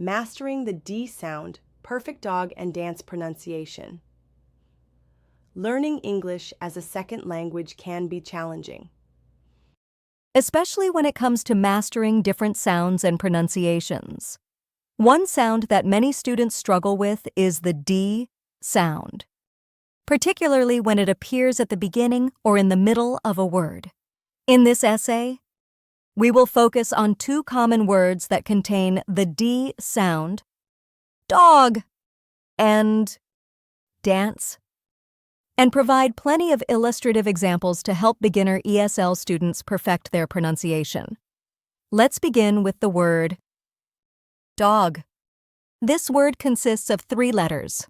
Mastering the D sound, perfect dog and dance pronunciation. Learning English as a second language can be challenging, especially when it comes to mastering different sounds and pronunciations. One sound that many students struggle with is the D sound, particularly when it appears at the beginning or in the middle of a word. In this essay, we will focus on two common words that contain the D sound, dog and dance, and provide plenty of illustrative examples to help beginner ESL students perfect their pronunciation. Let's begin with the word dog. This word consists of 3 letters,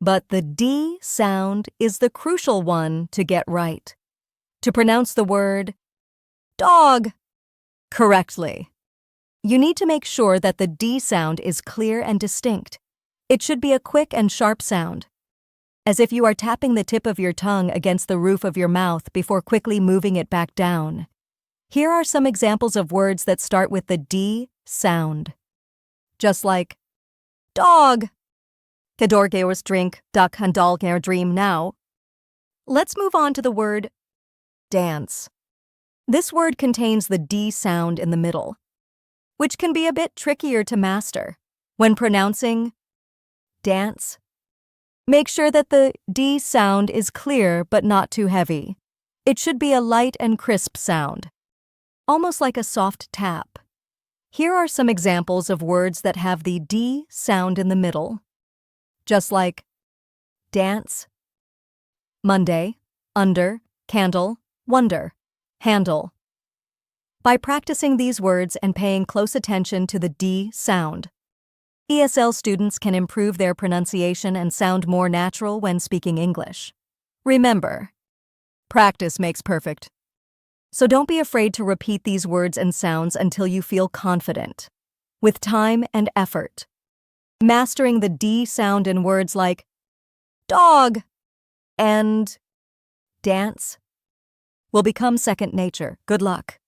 but the D sound is the crucial one to get right. To pronounce the word dog correctly, you need to make sure that the D sound is clear and distinct. It should be a quick and sharp sound, as if you are tapping the tip of your tongue against the roof of your mouth before quickly moving it back down. Here are some examples of words that start with the D sound. Just like dog, gedorgeus drink, duck and dog dream now. Let's move on to the word dance. This word contains the D sound in the middle, which can be a bit trickier to master. When pronouncing dance, make sure that the D sound is clear but not too heavy. It should be a light and crisp sound, almost like a soft tap. Here are some examples of words that have the D sound in the middle, just like dance, Monday, under, candle, wonder, handle. By practicing these words and paying close attention to the D sound, ESL students can improve their pronunciation and sound more natural when speaking English. Remember, practice makes perfect. So don't be afraid to repeat these words and sounds until you feel confident. With time and effort, mastering the D sound in words like dog and dance will become second nature. Good luck.